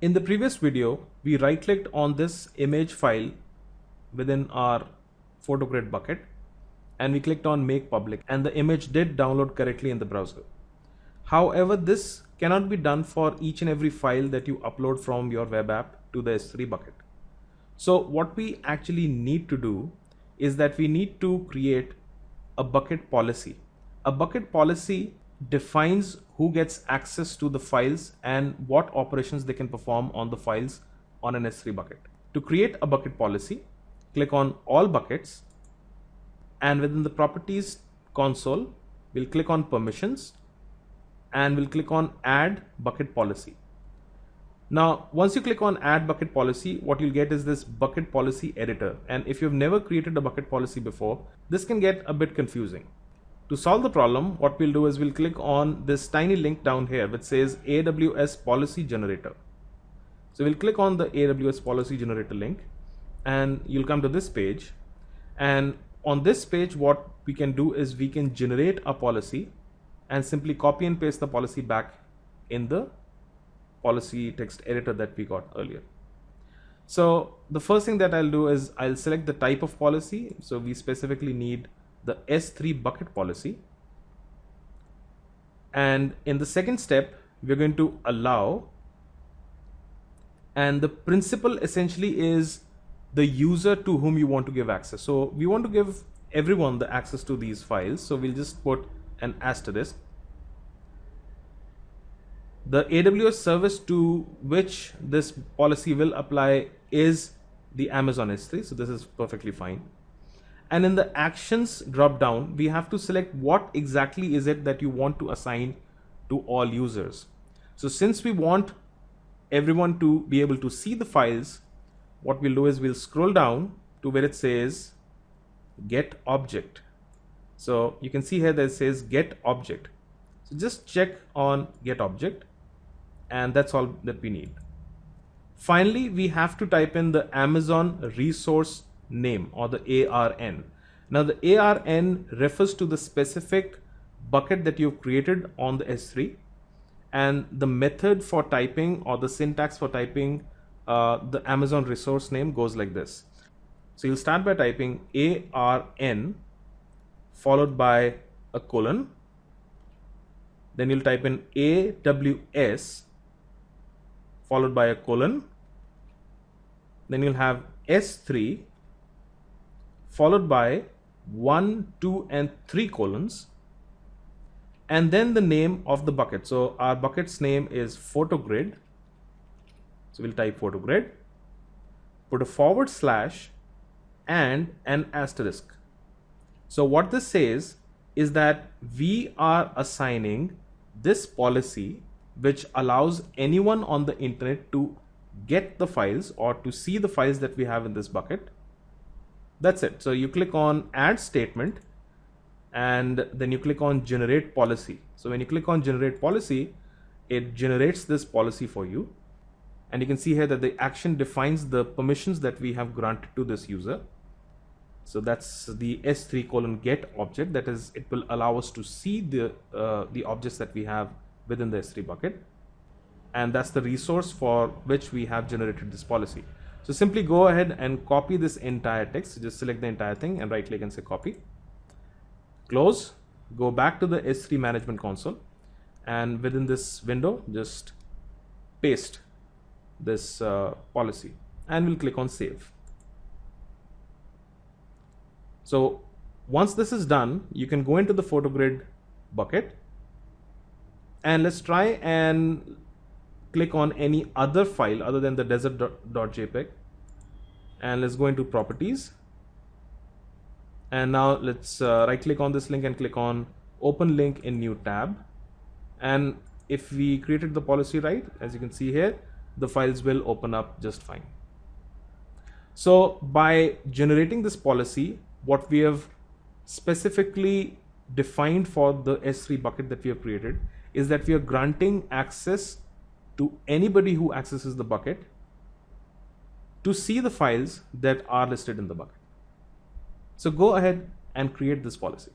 In the previous video, we right-clicked on this image file within our PhotoGRID bucket and we clicked on Make Public, and the image did download correctly in the browser. However, this cannot be done for each and every file that you upload from your web app to the S3 bucket. So what we actually need to do is that we need to create a bucket policy. A bucket policy defines who gets access to the files and what operations they can perform on the files on an S3 bucket. To create a bucket policy, click on All Buckets, and within the Properties console, we'll click on Permissions and we'll click on Add Bucket Policy. Now, once you click on Add Bucket Policy, what you'll get is this Bucket Policy Editor. And if you've never created a bucket policy before, this can get a bit confusing. To solve the problem, what we'll do is we'll click on this tiny link down here which says AWS Policy Generator. So we'll click on the AWS Policy Generator link and you'll come to this page. And on this page, what we can do is we can generate a policy and simply copy and paste the policy back in the policy text editor that we got earlier. So the first thing that I'll do is I'll select the type of policy. So we specifically need the S3 bucket policy. And in the second step, we're going to allow, and the principle essentially is the user to whom you want to give access. So we want to give everyone the access to these files. So we'll just put an asterisk. The AWS service to which this policy will apply is the Amazon S3. So this is perfectly fine. And in the actions drop down, we have to select what exactly is it that you want to assign to all users. So since we want everyone to be able to see the files, what we'll do is we'll scroll down to where it says Get Object. So you can see here that it says Get Object. So just check on Get Object, and that's all that we need. Finally, we have to type in the Amazon resource name, or the ARN. Now the ARN refers to the specific bucket that you've created on the S3, and the method for typing, or the syntax for typing the Amazon resource name goes like this. So you'll start by typing ARN followed by a colon, then you'll type in AWS followed by a colon, then you'll have S3 followed by 1, 2, and 3 colons, and then the name of the bucket. So our bucket's name is PhotoGRID. So we'll type PhotoGRID, put a forward slash and an asterisk. So what this says is that we are assigning this policy which allows anyone on the internet to get the files or to see the files that we have in this bucket. That's it. So you click on Add Statement and then you click on Generate Policy. So when you click on Generate Policy, it generates this policy for you. And you can see here that the action defines the permissions that we have granted to this user. So that's the S3:get object. That is, it will allow us to see the objects that we have within the S3 bucket. And that's the resource for which we have generated this policy. So simply go ahead and copy this entire text. So just select the entire thing and right click and say copy. Close. Go back to the S3 management console. And within this window, just paste this policy and we'll click on Save. So once this is done, you can go into the PhotoGRID bucket and let's try and click on any other file other than the desert.jpg, and let's go into Properties, and now let's right click on this link and click on Open Link in New Tab. And if we created the policy right, as you can see here, the files will open up just fine. So by generating this policy, what we have specifically defined for the S3 bucket that we have created is that we are granting access to anybody who accesses the bucket to see the files that are listed in the bucket. So go ahead and create this policy.